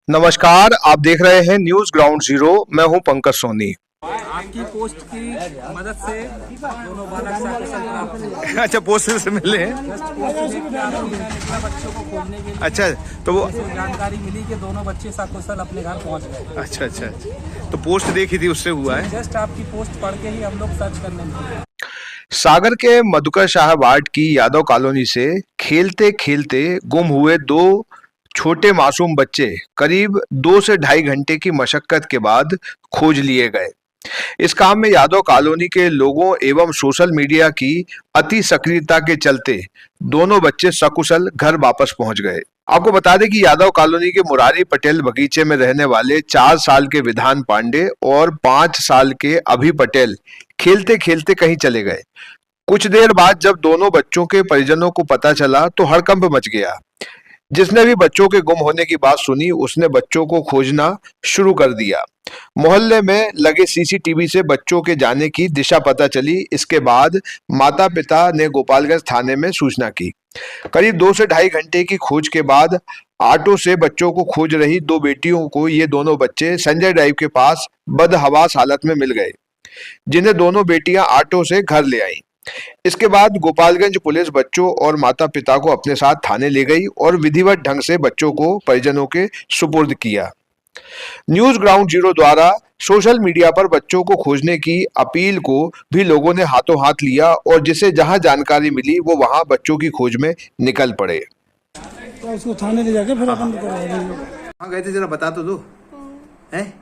नमस्कार, आप देख रहे हैं न्यूज ग्राउंड जीरो। मैं हूं पंकज सोनी। आपकी पोस्ट की मदद से दोनों बालक सकुशल अच्छा, पोस्ट से मिले हैं। निकला बच्चों को खोजने के लिए। अच्छा, तो वो जानकारी मिली कि दोनों बच्चे सकुशल अपने घर पहुंच गए। अच्छा, तो पोस्ट देखी थी, उससे हुआ है। जस्ट आपकी पोस्ट पढ़ के ही हम लोग सर्च करने लगे। सागर के मधुकर शाह वार्ड की यादव कॉलोनी से खेलते खेलते गुम हुए दो छोटे मासूम बच्चे करीब 2 से ढाई घंटे की मशक्कत के बाद खोज लिए गए। इस काम में यादव कॉलोनी के लोगों एवं सोशल मीडिया की अति सक्रियता के चलते दोनों बच्चे सकुशल घर वापस पहुंच गए। आपको बता दें कि यादव कॉलोनी के मुरारी पटेल बगीचे में रहने वाले 4 साल के विधान पांडे और 5 साल के अभि पटेल खेलते खेलते कहीं चले गए। कुछ देर बाद जब दोनों बच्चों के परिजनों को पता चला तो हड़कंप मच गया। जिसने भी बच्चों के गुम होने की बात सुनी उसने बच्चों को खोजना शुरू कर दिया। मोहल्ले में लगे सीसीटीवी से बच्चों के जाने की दिशा पता चली। इसके बाद माता पिता ने गोपालगंज थाने में सूचना की। करीब 2 से ढाई घंटे की खोज के बाद ऑटो से बच्चों को खोज रही दो बेटियों को ये दोनों बच्चे संजय ड्राइव के पास बदहवास हालत में मिल गए, जिन्हें दोनों बेटियां ऑटो से घर ले आईं। इसके बाद गोपालगंज पुलिस बच्चों और माता पिता को अपने साथ थाने ले गई और विधिवत ढंग से बच्चों को परिजनों के सुपुर्द किया। न्यूज ग्राउंड जीरो द्वारा सोशल मीडिया पर बच्चों को खोजने की अपील को भी लोगों ने हाथों हाथ लिया और जिसे जहां जानकारी मिली वो वहां बच्चों की खोज में निकल पड़े। तो उसको थाने ले जाके फिर अपन करवा देंगे। कहाँ गए थे, जरा बता तो दो। हैं?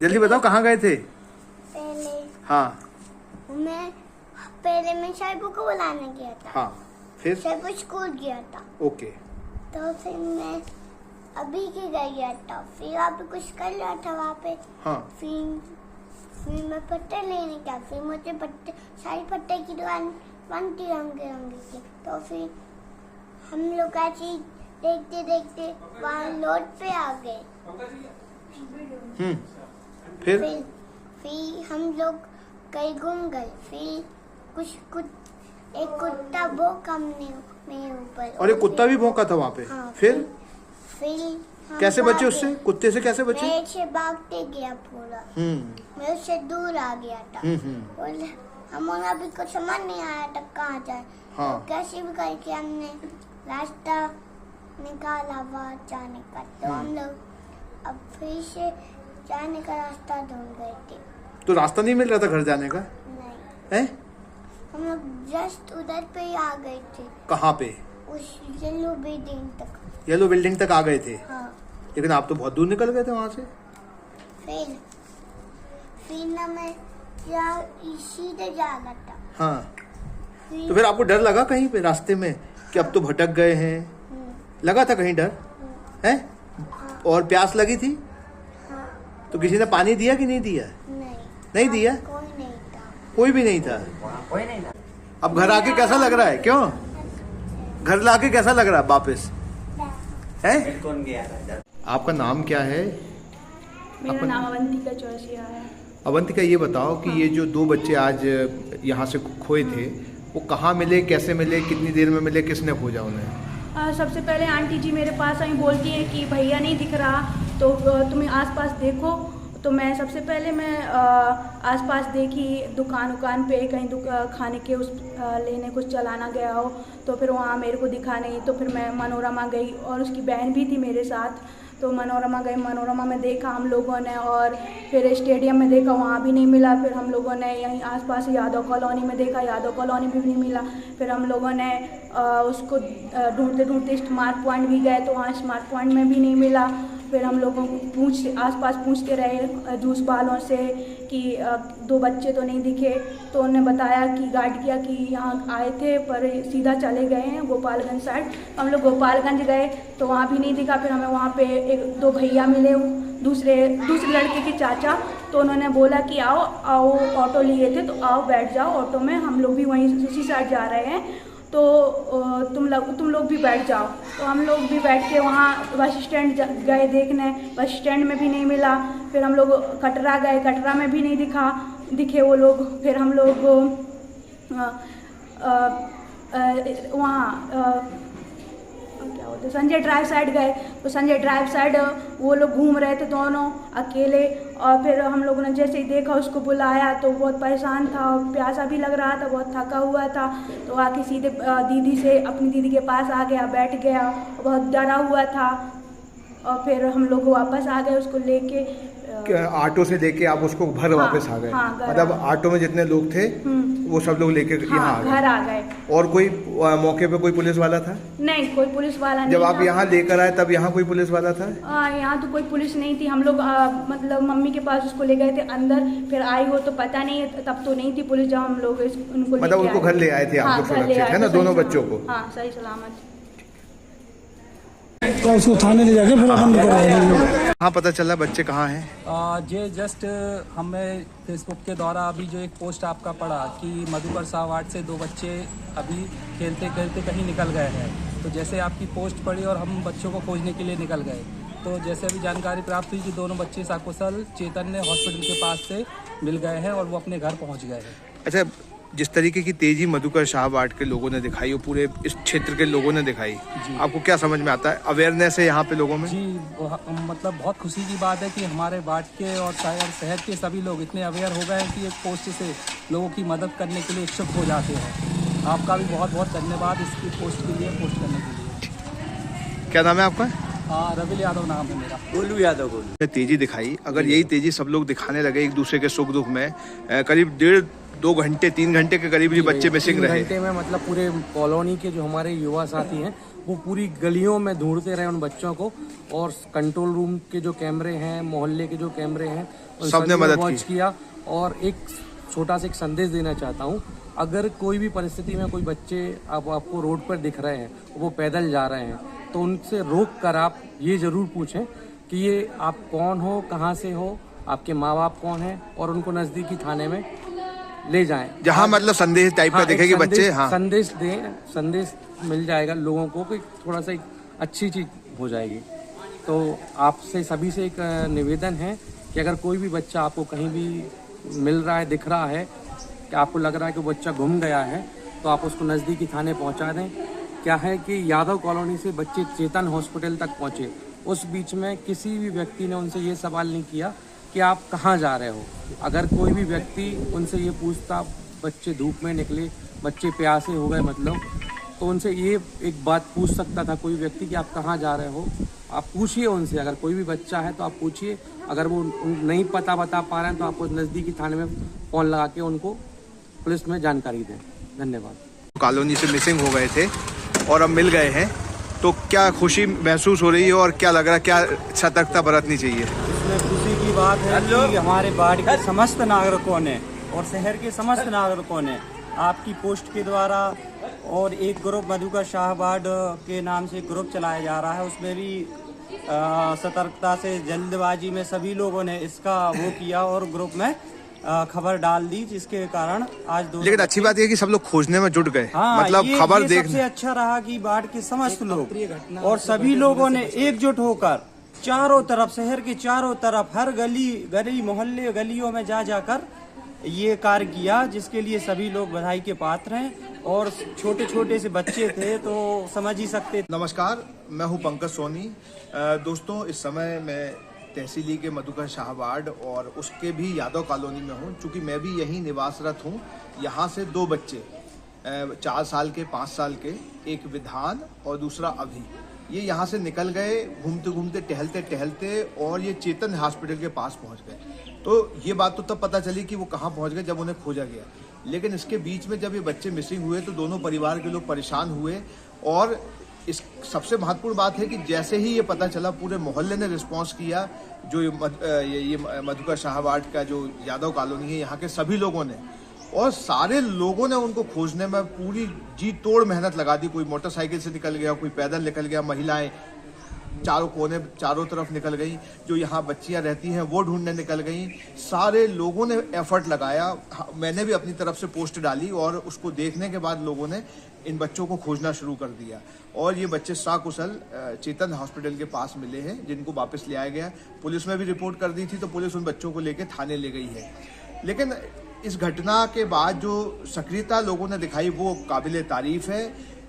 जल्दी बताओ, कहाँ गए थे? हाँ, पहले मैं शाइबू को बुलाने गया था। हाँ, फिर शाइबू स्कूल गया था। ओके। तो फिर मैं अभी के गया था, फिर आप कुछ कर रहा था वहाँ पे। हाँ। फिर मैं पट्टे लेने गया, फिर मुझे पट्टे सारी पट्टे की दुकान बनती रंगे रंगे की। तो फिर हम लोग ऐसे देखते देखते वहाँ लोड पे आ गए। फिर हम लोग कहीं घूम गए। फिर कुछ एक कुत्ता भौंका मेरे ऊपर। और एक कुत्ता भी भौंका था वहाँ पे। हाँ, फिर हम कैसे बचे भागे। उससे? कुत्ते से कैसे बचे? मैं से भागते गया पूरा। मैं उससे दूर आ गया था। और हमारा भी कुछ समझ नहीं आया था कहाँ जाए। हाँ। तो कैसे भी करके हमने रास्ता निकाला वहाँ जाने का। तो हम लोग अब फिर से जाने का रास्ता ढूंढ गए थे। तो रास्ता नहीं मिल रहा था घर जाने का? नहीं, हैं? हम लोग जस्ट उधर पे ही आ गए थे। कहाँ पे? उस येलो बिल्डिंग तक। येलो बिल्डिंग तक आ गए थे। हाँ। लेकिन आप तो बहुत दूर निकल गए थे वहाँ से। फिर ना मैं सीधे जा रहा था। हाँ, तो फिर आपको डर लगा कहीं पे रास्ते में कि अब तो भटक गए हैं? लगा था कहीं डर? हैं? और प्यास लगी थी? हाँ। तो किसी ने पानी दिया कि नहीं दिया? नहीं दिया? कोई नहीं था। कोई भी नहीं था। अब घर आके कैसा लग रहा है? क्यों घर लाके कैसा लग रहा है वापस? है? कौन गया था? आपका नाम क्या है? मेरा नाम अवंतिका चौरसिया है। अवंतिका, ये बताओ कि ये जो दो बच्चे आज यहाँ से खोए थे वो कहाँ मिले, कैसे मिले, कितनी देर में मिले, किसने खोजा उन्हें? सबसे पहले आंटी जी मेरे पास आई, बोलती हैं कि भैया नहीं दिख रहा तो तुम्हें आसपास देखो। तो मैं सबसे पहले आसपास देखी, दुकान पे कहीं खाने के लेने कुछ चलाना गया हो तो फिर वहाँ मेरे को दिखा नहीं। तो फिर मैं मनोरमा गई और उसकी बहन भी थी मेरे साथ। तो मनोरमा गई, मनोरमा में देखा हम लोगों ने और फिर स्टेडियम में देखा, वहाँ भी नहीं मिला। फिर हम लोगों ने यहीं आसपास यादव कॉलोनी में देखा, यादव कॉलोनी में भी नहीं मिला। फिर हम लोगों ने उसको ढूंढते ढूंढते स्मार्ट पॉइंट भी गए तो वहाँ स्मार्ट पॉइंट में भी नहीं मिला। फिर हम लोगों को आसपास पूछते रहे जूस वालों से कि दो बच्चे तो नहीं दिखे। तो उन्होंने बताया कि गाइड किया कि यहाँ आए थे पर सीधा चले गए हैं गोपालगंज साइड। हम लोग गोपालगंज गए तो वहाँ भी नहीं दिखा। फिर हमें वहाँ पे एक दो भैया मिले, दूसरे लड़के के चाचा। तो उन्होंने बोला कि आओ ऑटो लिए थे तो आओ बैठ जाओ ऑटो में, हम लोग भी वहीं उसी साइड जा रहे हैं तो तुम लोग भी बैठ जाओ। तो हम लोग भी बैठ के वहाँ बस स्टैंड गए देखने, बस स्टैंड में भी नहीं मिला। फिर हम लोग कटरा गए, कटरा में भी नहीं दिखे वो लोग। फिर हम लोग वहाँ क्या बोलते संजय ड्राइव साइड गए, तो संजय ड्राइव साइड वो लोग घूम रहे थे दोनों अकेले, और फिर हम लोगों ने जैसे ही देखा उसको बुलाया तो बहुत परेशान था और प्यासा भी लग रहा था, बहुत थका हुआ था, तो आके सीधे दीदी से अपनी दीदी के पास आ गया, बैठ गया, बहुत डरा हुआ था। और फिर हम लोग वापस आ गए उसको लेके। ऑटो से लेके आप उसको घर वापस आ गए? हाँ, मतलब ऑटो में जितने लोग थे वो सब लोग लेके यहाँ आ गए? घर आ गए। और कोई मौके पे कोई पुलिस वाला था? नहीं, कोई पुलिस वाला नहीं। जब आप यहाँ लेकर आए तब यहाँ कोई पुलिस वाला था? यहाँ तो कोई पुलिस नहीं थी। हम लोग मतलब मम्मी के पास उसको ले गए थे अंदर, फिर आई हो तो पता नहीं, तब तो नहीं थी पुलिस जब हम लोग उनको मतलब उनको घर ले आए थे आप लोग सुरक्षित, है ना, दोनों बच्चों को? हाँ, सही सलामत। तो उसको थाने ले जाके फिर बंद करवा। हाँ, पता चला बच्चे कहाँ हैं? ये जस्ट हमें फेसबुक के द्वारा अभी जो एक पोस्ट आपका पड़ा कि मधुकर शाह वार्ड से 2 बच्चे अभी खेलते खेलते कहीं निकल गए हैं, तो जैसे आपकी पोस्ट पड़ी और हम बच्चों को खोजने के लिए निकल गए, तो जैसे अभी जानकारी प्राप्त हुई कि दोनों बच्चे सकुशल चैतन्य हॉस्पिटल के पास से मिल गए हैं और वो अपने घर पहुँच गए हैं। अच्छा, जिस तरीके की तेजी मधुकर शाह वार्ड के लोगों ने दिखाई और पूरे इस क्षेत्र के लोगों ने दिखाई, आपको क्या समझ में आता है? अवेयरनेस है यहाँ पे लोगों में? जी, मतलब बहुत खुशी की बात है कि हमारे वार्ड के और शहर के सभी लोग इतने अवेयर हो गए हैं कि एक पोस्ट से लोगों की मदद करने के लिए इच्छुक हो जाते हैं। आपका भी बहुत बहुत धन्यवाद इसकी पोस्ट के लिए, पोस्ट करने के लिए। क्या नाम है आपका? रविल यादव नाम है मेरा। गोलू यादव। गोलू तेजी दिखाई, अगर यही तेजी सब लोग दिखाने लगे एक दूसरे के सुख दुख में, करीब 1.5-2 घंटे 3 घंटे के करीब ये बच्चे मिसिंग रहे। 3 घंटे में मतलब पूरे कॉलोनी के जो हमारे युवा साथी हैं वो पूरी गलियों में ढूंढते रहे उन बच्चों को, और कंट्रोल रूम के जो कैमरे हैं, मोहल्ले के जो कैमरे हैं, उन सबने मदद वॉच किया। और एक छोटा सा एक संदेश देना चाहता हूँ, अगर कोई भी परिस्थिति में कोई बच्चे आपको रोड पर दिख रहे हैं, वो पैदल जा रहे हैं, तो उनसे रोक कर आप ये ज़रूर पूछें कि ये आप कौन हो, कहाँ से हो, आपके माँ बाप कौन हैं, और उनको नज़दीकी थाने में ले जाएं। जहाँ मतलब संदेश टाइप का दिखे कि बच्चे, हाँ, संदेश दें, संदेश मिल जाएगा लोगों को कि थोड़ा सा एक अच्छी चीज़ हो जाएगी। तो आपसे सभी से एक निवेदन है कि अगर कोई भी बच्चा आपको कहीं भी मिल रहा है, दिख रहा है, कि आपको लग रहा है कि वो बच्चा गुम गया है, तो आप उसको नज़दीकी थाने पहुंचा दें। क्या है कि यादव कॉलोनी से बच्चे चेतन हॉस्पिटल तक पहुंचे, उस बीच में किसी भी व्यक्ति ने उनसे ये सवाल नहीं किया कि आप कहाँ जा रहे हो। अगर कोई भी व्यक्ति उनसे ये पूछता, बच्चे धूप में निकले, बच्चे प्यासे हो गए मतलब, तो उनसे ये एक बात पूछ सकता था कोई व्यक्ति कि आप कहाँ जा रहे हो। आप पूछिए उनसे, अगर कोई भी बच्चा है तो आप पूछिए, अगर वो नहीं पता बता पा रहे हैं तो आप उस नज़दीकी थाने में फ़ोन लगा के उनको पुलिस में जानकारी दें। धन्यवाद। कॉलोनी से मिसिंग हो गए थे और अब मिल गए हैं, तो क्या खुशी महसूस हो रही है और क्या लग रहा है, क्या सतर्कता बरतनी चाहिए? इसमें खुशी की बात है कि हमारे वार्ड के समस्त नागरिकों ने और शहर के समस्त नागरिकों ने आपकी पोस्ट के द्वारा, और एक ग्रुप मधुकर शाह वार्ड के नाम से ग्रुप चलाया जा रहा है, उसमें भी सतर्कता से जल्दबाजी में सभी लोगों ने इसका वो किया और ग्रुप में खबर डाल दी, जिसके कारण आज लेकिन अच्छी बात यह कि सब लोग खोजने में जुट गए। हाँ, मतलब खबर देख सबसे अच्छा रहा कि वार्ड के समस्त लोग और सभी लोगों ने एकजुट होकर चारों तरफ, शहर के चारों तरफ, हर गली मोहल्ले गलियों में जाकर ये कार्य किया, जिसके लिए सभी लोग बधाई के पात्र हैं। और छोटे छोटे से बच्चे थे तो समझ ही सकते। नमस्कार, मैं हूं पंकज सोनी। दोस्तों, इस समय मैं तहसीली के मधुकर शाह वार्ड और उसके भी यादव कॉलोनी में हूं। चूँकि मैं भी यहीं निवासरत हूं। यहाँ से 2 बच्चे, 4 साल के, 5 साल के, एक विधान और दूसरा अभी, ये यहाँ से निकल गए घूमते घूमते, टहलते टहलते, और ये चेतन हॉस्पिटल के पास पहुँच गए। तो ये बात तो तब पता चली कि वो कहाँ पहुँच गए जब उन्हें खोजा गया। लेकिन इसके बीच में जब ये बच्चे मिसिंग हुए तो दोनों परिवार के लोग परेशान हुए। और इस सबसे महत्वपूर्ण बात है कि जैसे ही ये पता चला, पूरे मोहल्ले ने रिस्पांस किया। जो ये मधुकर शाह वार्ड का जो यादव कॉलोनी है, यहाँ के सभी लोगों ने, और सारे लोगों ने उनको खोजने में पूरी जी तोड़ मेहनत लगा दी। कोई मोटरसाइकिल से निकल गया, कोई पैदल निकल गया, महिलाएं चारों तरफ निकल गई, जो यहाँ बच्चियां रहती हैं वो ढूंढने निकल गई। सारे लोगों ने एफर्ट लगाया। मैंने भी अपनी तरफ से पोस्ट डाली और उसको देखने के बाद लोगों ने इन बच्चों को खोजना शुरू कर दिया। और ये बच्चे सकुशल चेतन हॉस्पिटल के पास मिले हैं, जिनको वापस ले आया गया। पुलिस में भी रिपोर्ट कर दी थी, तो पुलिस उन बच्चों को लेकर थाने ले गई है। लेकिन इस घटना के बाद जो सक्रियता लोगों ने दिखाई वो काबिले तारीफ है।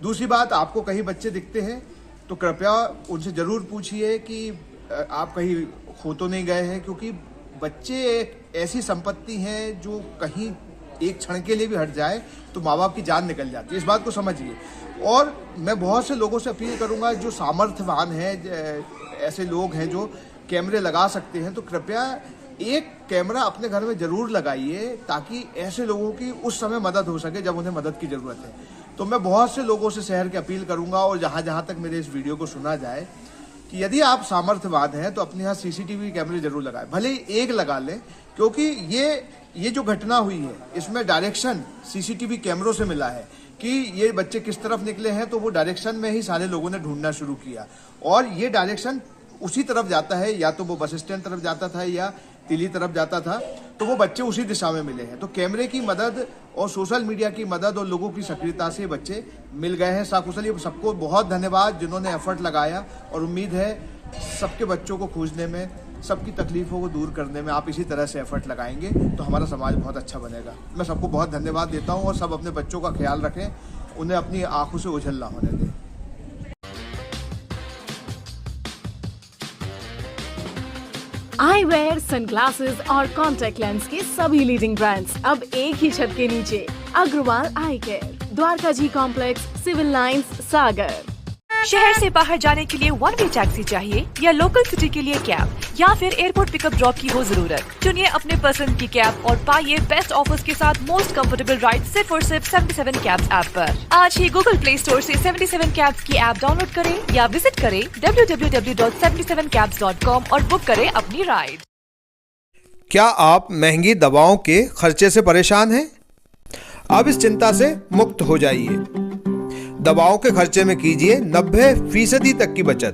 दूसरी बात, आपको कहीं बच्चे दिखते हैं तो कृपया उनसे जरूर पूछिए कि आप कहीं खो तो नहीं गए हैं, क्योंकि बच्चे एक ऐसी संपत्ति है जो कहीं एक क्षण के लिए भी हट जाए तो माँ बाप की जान निकल जाती है, इस बात को समझिए। और मैं बहुत से लोगों से अपील करूंगा जो सामर्थ्यवान हैं, ऐसे लोग हैं जो कैमरे लगा सकते हैं, तो कृपया एक कैमरा अपने घर में जरूर लगाइए ताकि ऐसे लोगों की उस समय मदद हो सके जब उन्हें मदद की जरूरत है। तो मैं बहुत से लोगों से शहर की अपील करूंगा और जहां तक मेरे इस वीडियो को सुना जाए कि यदि आप सामर्थ्यवान हैं तो अपने यहाँ सीसीटीवी कैमरे जरूर लगाएं, भले ही एक लगा लें, क्योंकि ये जो घटना हुई है इसमें डायरेक्शन सीसीटीवी कैमरों से मिला है कि ये बच्चे किस तरफ निकले हैं, तो वो डायरेक्शन में ही सारे लोगों ने ढूंढना शुरू किया और ये डायरेक्शन उसी तरफ जाता है, या तो वो बस स्टैंड तरफ जाता था या तिली तरफ जाता था, तो वो बच्चे उसी दिशा में मिले हैं। तो कैमरे की मदद और सोशल मीडिया की मदद और लोगों की सक्रियता से बच्चे मिल गए हैं सकुशल। ये सबको बहुत धन्यवाद जिन्होंने एफर्ट लगाया, और उम्मीद है सबके बच्चों को खोजने में, सबकी तकलीफों को दूर करने में आप इसी तरह से एफर्ट लगाएंगे तो हमारा समाज बहुत अच्छा बनेगा। मैं सबको बहुत धन्यवाद देता हूँ और सब अपने बच्चों का ख्याल रखें, उन्हें अपनी आंखों से ओझल ना होने दें। आईवेयर, सनग्लासेस और कॉन्टैक्ट लेंस के सभी लीडिंग ब्रांड्स अब एक ही छत के नीचे। अग्रवाल आई केयर, द्वारका जी कॉम्प्लेक्स, सिविल लाइंस, सागर। शहर से बाहर जाने के लिए वन वे टैक्सी चाहिए या लोकल सिटी के लिए कैब या फिर एयरपोर्ट पिकअप ड्रॉप की हो जरूरत? चुनिए अपने पसंद की कैब और पाइए बेस्ट ऑफर्स के साथ मोस्ट कंफर्टेबल राइड सिर्फ और सिर्फ 77 कैब्स ऐप पर। आज ही गूगल प्ले स्टोर से 77 कैब्स की ऐप डाउनलोड करें या विजिट करें www.77cabs.com और बुक करें अपनी राइड। क्या आप महंगी दवाओं के खर्चे से परेशान हैं? अब इस चिंता से मुक्त हो जाइए। दवाओं के खर्चे में कीजिए 90% तक की बचत।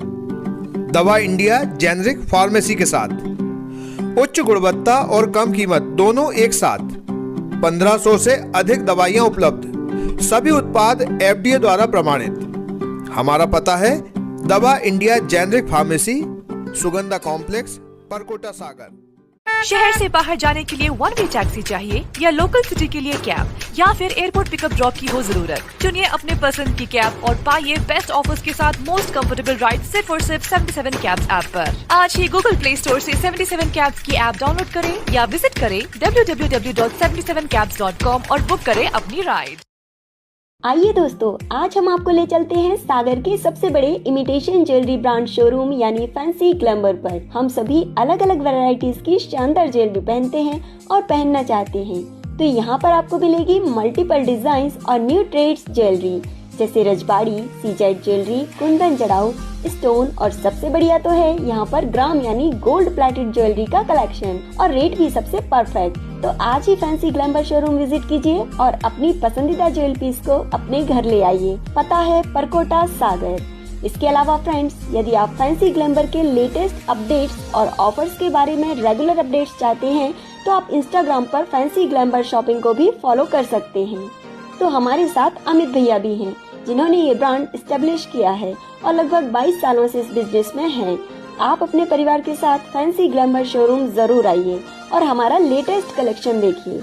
दवा इंडिया जेनेरिक फार्मेसी के साथ उच्च गुणवत्ता और कम कीमत दोनों एक साथ। 1500 से अधिक दवाइयां उपलब्ध, सभी उत्पाद FDA द्वारा प्रमाणित। हमारा पता है Dawa India generic pharmacy, Sugandha complex, Parkota, Sagar. शहर से बाहर जाने के लिए वन वे टैक्सी चाहिए या लोकल सिटी के लिए कैब या फिर एयरपोर्ट पिकअप ड्रॉप की हो जरूरत? चुनिए अपने पसंद की कैब और पाइए बेस्ट ऑफर्स के साथ मोस्ट कंफर्टेबल राइड सिर्फ और सिर्फ 77 कैब्स ऐप पर। आज ही गूगल प्ले स्टोर से 77 कैब्स की ऐप डाउनलोड करें या विजिट करें www.77cabs.com और बुक करें अपनी राइड। आइए दोस्तों, आज हम आपको ले चलते हैं सागर के सबसे बड़े इमिटेशन ज्वेलरी ब्रांड शोरूम यानी फैंसी ग्लैमर पर। हम सभी अलग अलग वैरायटीज की शानदार ज्वेलरी पहनते हैं और पहनना चाहते हैं, तो यहाँ पर आपको मिलेगी मल्टीपल डिजाइन और न्यू ट्रेड्स ज्वेलरी जैसे रजबाड़ी, सीजेड ज्वेलरी, कुंदन जड़ाऊ, स्टोन और सबसे बढ़िया तो है यहाँ पर ग्राम यानी गोल्ड प्लेटेड ज्वेलरी का कलेक्शन और रेट भी सबसे परफेक्ट। तो आज ही फैंसी ग्लैमर शोरूम विजिट कीजिए और अपनी पसंदीदा ज्वेलरी पीस को अपने घर ले आइए। पता है परकोटा, सागर। इसके अलावा फ्रेंड्स, यदि आप फैंसी ग्लैमर के लेटेस्ट अपडेट्स और ऑफर्स के बारे में रेगुलर अपडेट्स चाहते हैं तो आप इंस्टाग्राम पर फैंसी ग्लैमर शॉपिंग को भी फॉलो कर सकते हैं। तो हमारे साथ अमित भैया भी हैं जिन्होंने ये ब्रांड एस्टेब्लिश किया है और लगभग 22 सालों से इस बिजनेस में हैं। आप अपने परिवार के साथ फैंसी ग्लैमर शोरूम जरूर आइए और हमारा लेटेस्ट कलेक्शन देखिए।